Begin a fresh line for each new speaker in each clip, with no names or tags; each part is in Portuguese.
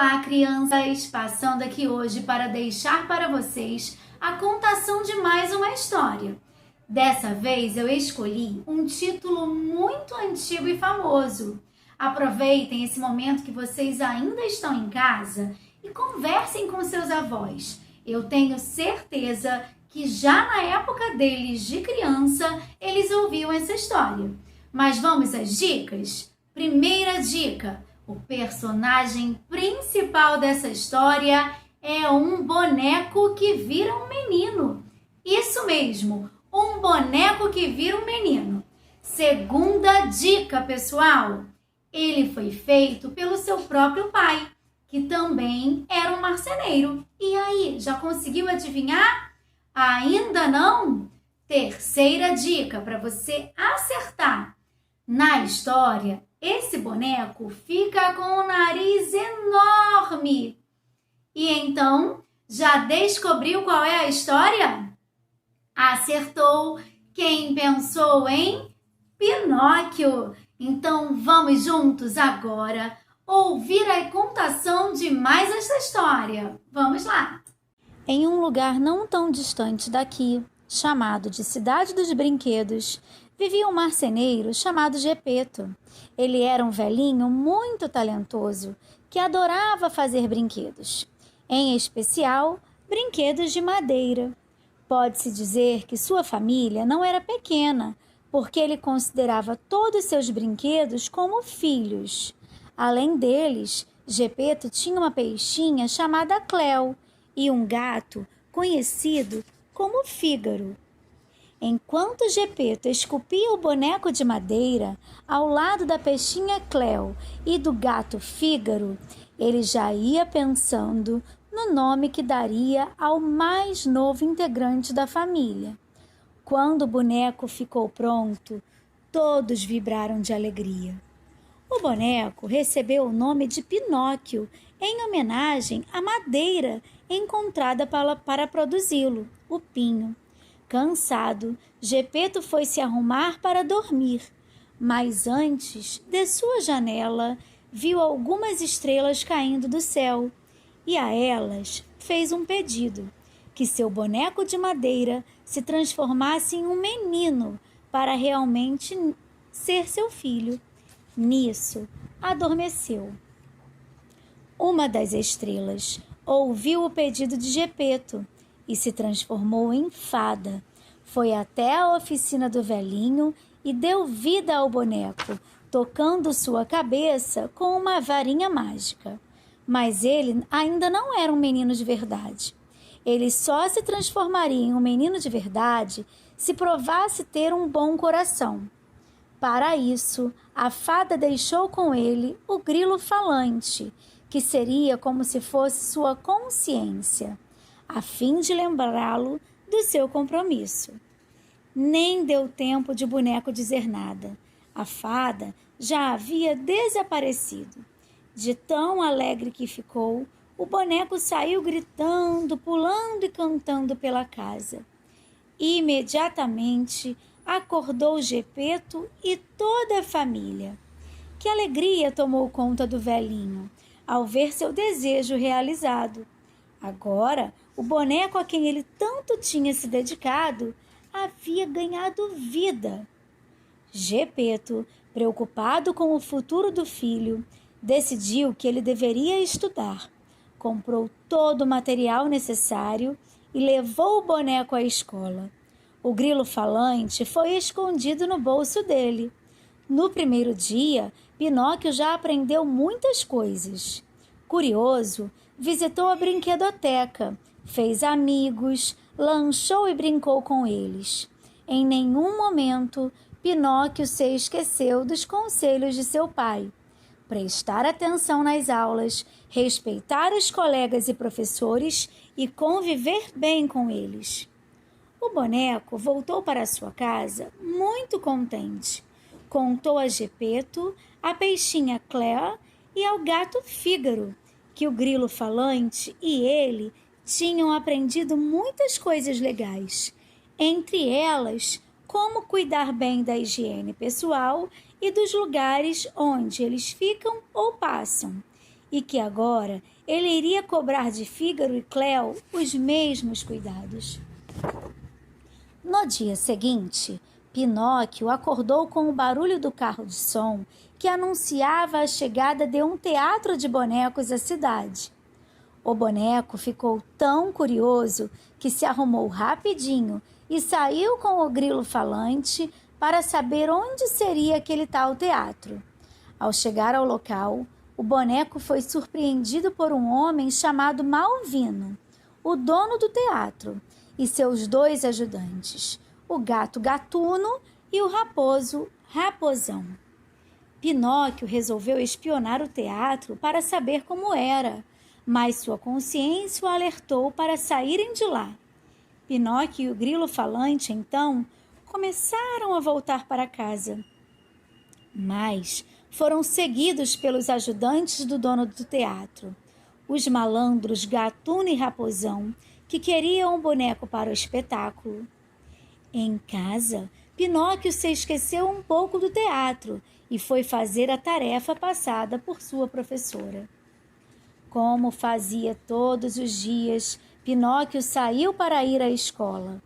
Olá, crianças! Passando aqui hoje para deixar para vocês a contação de mais uma história. Dessa vez eu escolhi um título muito antigo e famoso. Aproveitem esse momento que vocês ainda estão em casa e conversem com seus avós. Eu tenho certeza que já na época deles de criança, eles ouviam essa história. Mas vamos às dicas? Primeira dica: o personagem principal dessa história é um boneco que vira um menino. Isso mesmo, um boneco que vira um menino. Segunda dica, pessoal: ele foi feito pelo seu próprio pai, que também era um marceneiro. E aí, já conseguiu adivinhar? Ainda não? Terceira dica para você acertar. Na história, esse boneco fica com o nariz enorme. E então, já descobriu qual é a história? Acertou! Quem pensou em Pinóquio? Então, vamos juntos agora ouvir a contação de mais essa história. Vamos lá!
Em um lugar não tão distante daqui, chamado de Cidade dos Brinquedos, vivia um marceneiro chamado Gepeto. Ele era um velhinho muito talentoso que adorava fazer brinquedos, em especial brinquedos de madeira. Pode-se dizer que sua família não era pequena, porque ele considerava todos seus brinquedos como filhos. Além deles, Gepeto tinha uma peixinha chamada Cleo e um gato conhecido como Fígaro. Enquanto Gepeto esculpia o boneco de madeira ao lado da peixinha Cleo e do gato Fígaro, ele já ia pensando no nome que daria ao mais novo integrante da família. Quando o boneco ficou pronto, todos vibraram de alegria. O boneco recebeu o nome de Pinóquio em homenagem à madeira encontrada para produzi-lo, o pinho. Cansado, Gepeto foi se arrumar para dormir, mas antes, de sua janela, viu algumas estrelas caindo do céu e a elas fez um pedido: que seu boneco de madeira se transformasse em um menino para realmente ser seu filho. Nisso, adormeceu. Uma das estrelas ouviu o pedido de Gepeto e se transformou em fada. Foi até a oficina do velhinho e deu vida ao boneco, tocando sua cabeça com uma varinha mágica. Mas ele ainda não era um menino de verdade. Ele só se transformaria em um menino de verdade se provasse ter um bom coração. Para isso, a fada deixou com ele o grilo falante, que seria como se fosse sua consciência, a fim de lembrá-lo do seu compromisso. Nem deu tempo de o boneco dizer nada. A fada já havia desaparecido. De tão alegre que ficou, o boneco saiu gritando, pulando e cantando pela casa. Imediatamente acordou Gepeto e toda a família. Que alegria tomou conta do velhinho ao ver seu desejo realizado. Agora, o boneco a quem ele tanto tinha se dedicado havia ganhado vida. Gepeto, preocupado com o futuro do filho, decidiu que ele deveria estudar. Comprou todo o material necessário e levou o boneco à escola. O grilo falante foi escondido no bolso dele. No primeiro dia, Pinóquio já aprendeu muitas coisas. Curioso, visitou a brinquedoteca, fez amigos, lanchou e brincou com eles. Em nenhum momento, Pinóquio se esqueceu dos conselhos de seu pai: prestar atenção nas aulas, respeitar os colegas e professores e conviver bem com eles. O boneco voltou para sua casa muito contente. Contou a Gepeto, a peixinha Cleo e ao gato Fígaro que o grilo falante e ele tinham aprendido muitas coisas legais, entre elas como cuidar bem da higiene pessoal e dos lugares onde eles ficam ou passam, e que agora ele iria cobrar de Fígaro e Cléo os mesmos cuidados. No dia seguinte, Pinóquio acordou com o barulho do carro de som que anunciava a chegada de um teatro de bonecos à cidade. O boneco ficou tão curioso que se arrumou rapidinho e saiu com o grilo falante para saber onde seria aquele tal teatro. Ao chegar ao local, o boneco foi surpreendido por um homem chamado Malvino, o dono do teatro, e seus 2 ajudantes, o gato Gatuno e o raposo Raposão. Pinóquio resolveu espionar o teatro para saber como era, mas sua consciência o alertou para saírem de lá. Pinóquio e o grilo falante, então, começaram a voltar para casa, mas foram seguidos pelos ajudantes do dono do teatro, os malandros Gatuno e Raposão, que queriam um boneco para o espetáculo. Em casa, Pinóquio se esqueceu um pouco do teatro e foi fazer a tarefa passada por sua professora. Como fazia todos os dias, Pinóquio saiu para ir à escola,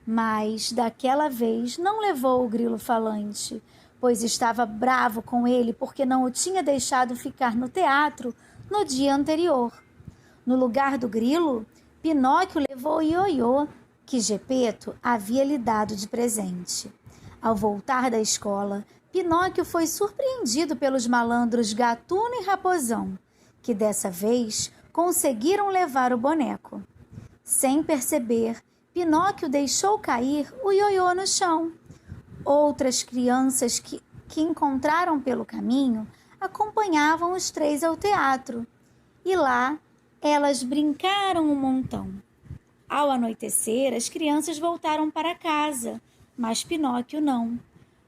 mas daquela vez não levou o grilo falante, pois estava bravo com ele porque não o tinha deixado ficar no teatro no dia anterior. No lugar do grilo, Pinóquio levou o ioiô que Gepeto havia lhe dado de presente. Ao voltar da escola, Pinóquio foi surpreendido pelos malandros Gatuno e Raposão, que dessa vez conseguiram levar o boneco. Sem perceber, Pinóquio deixou cair o ioiô no chão. Outras crianças que encontraram pelo caminho acompanhavam os 3 ao teatro, e lá elas brincaram um montão. Ao anoitecer, as crianças voltaram para casa, mas Pinóquio não.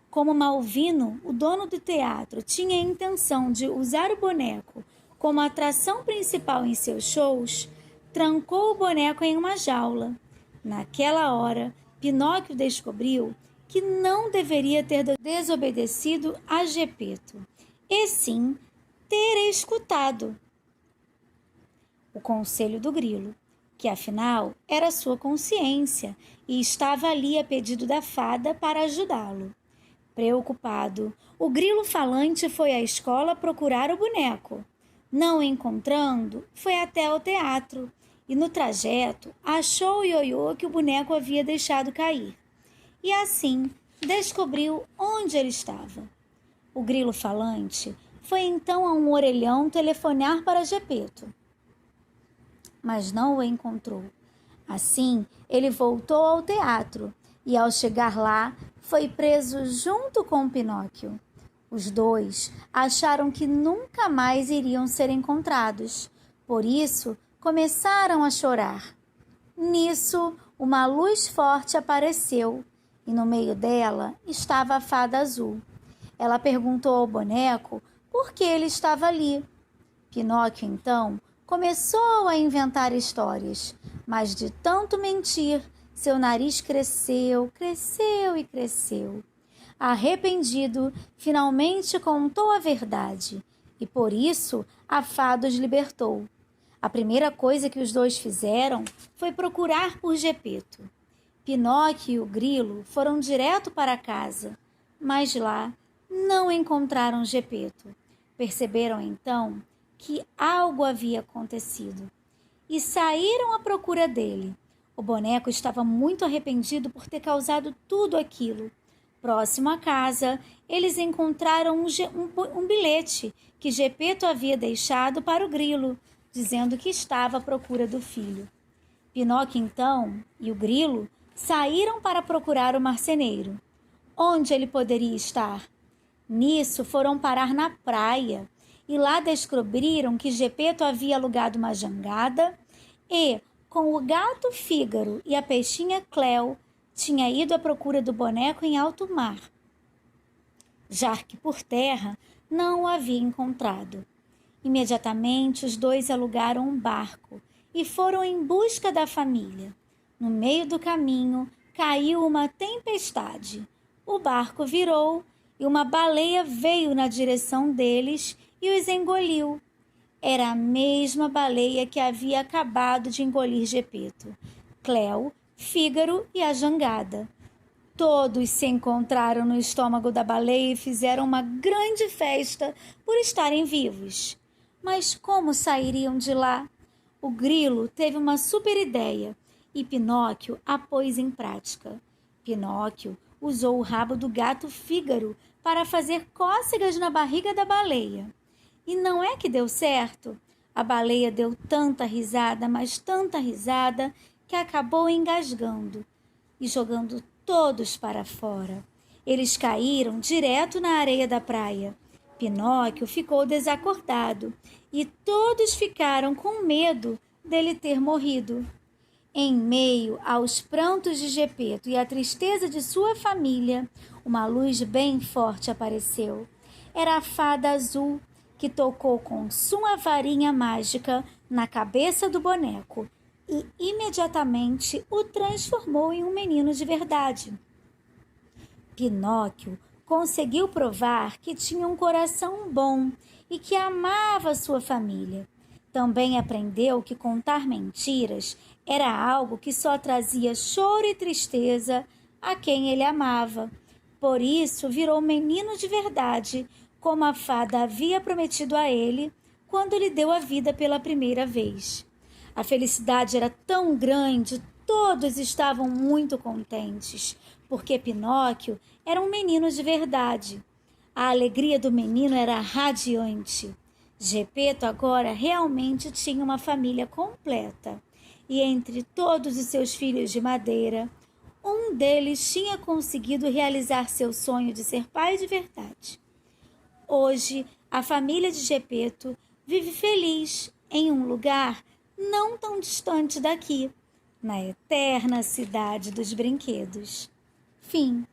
Como Malvino, o dono do teatro, tinha a intenção de usar o boneco como atração principal em seus shows, trancou o boneco em uma jaula. Naquela hora, Pinóquio descobriu que não deveria ter desobedecido a Gepeto, e sim ter escutado o conselho do grilo, que afinal era sua consciência e estava ali a pedido da fada para ajudá-lo. Preocupado, o grilo falante foi à escola procurar o boneco. Não o encontrando, foi até o teatro e no trajeto achou o ioiô que o boneco havia deixado cair. E assim descobriu onde ele estava. O grilo falante foi então a um orelhão telefonar para Gepeto, mas não o encontrou. Assim, ele voltou ao teatro e, ao chegar lá, foi preso junto com Pinóquio. Os 2 acharam que nunca mais iriam ser encontrados, por isso começaram a chorar. Nisso, uma luz forte apareceu e no meio dela estava a fada azul. Ela perguntou ao boneco por que ele estava ali. Pinóquio, então, começou a inventar histórias, mas de tanto mentir, seu nariz cresceu e cresceu. Arrependido, finalmente contou a verdade e por isso a fada os libertou. A primeira coisa que os 2 fizeram foi procurar por Gepeto. Pinóquio e o grilo foram direto para casa, mas lá não encontraram Gepeto. Perceberam então que algo havia acontecido e saíram à procura dele. O boneco estava muito arrependido por ter causado tudo aquilo. Próximo à casa, eles encontraram um bilhete que Gepeto havia deixado para o grilo, dizendo que estava à procura do filho. Pinóquio, então, e o grilo saíram para procurar o marceneiro. Onde ele poderia estar? Nisso, foram parar na praia e lá descobriram que Gepeto havia alugado uma jangada e, com o gato Fígaro e a peixinha Cléo, tinha ido à procura do boneco em alto mar, já que por terra não o havia encontrado. Imediatamente os 2 alugaram um barco e foram em busca da família. No meio do caminho caiu uma tempestade. O barco virou e uma baleia veio na direção deles e os engoliu. Era a mesma baleia que havia acabado de engolir Gepeto, Cleo, Fígaro e a jangada. Todos se encontraram no estômago da baleia e fizeram uma grande festa por estarem vivos. Mas como sairiam de lá? O grilo teve uma super ideia e Pinóquio a pôs em prática. Pinóquio usou o rabo do gato Fígaro para fazer cócegas na barriga da baleia. E não é que deu certo? A baleia deu tanta risada, mas tanta risada, que acabou engasgando e jogando todos para fora. Eles caíram direto na areia da praia. Pinóquio ficou desacordado e todos ficaram com medo dele ter morrido. Em meio aos prantos de Gepeto e à tristeza de sua família, uma luz bem forte apareceu. Era a fada azul, que tocou com sua varinha mágica na cabeça do boneco e imediatamente o transformou em um menino de verdade. Pinóquio conseguiu provar que tinha um coração bom e que amava sua família. Também aprendeu que contar mentiras era algo que só trazia choro e tristeza a quem ele amava. Por isso, virou menino de verdade, como a fada havia prometido a ele quando lhe deu a vida pela primeira vez. A felicidade era tão grande, todos estavam muito contentes, porque Pinóquio era um menino de verdade. A alegria do menino era radiante. Gepeto agora realmente tinha uma família completa, e entre todos os seus filhos de madeira, um deles tinha conseguido realizar seu sonho de ser pai de verdade. Hoje, a família de Gepeto vive feliz em um lugar não tão distante daqui, na eterna cidade dos brinquedos. Fim.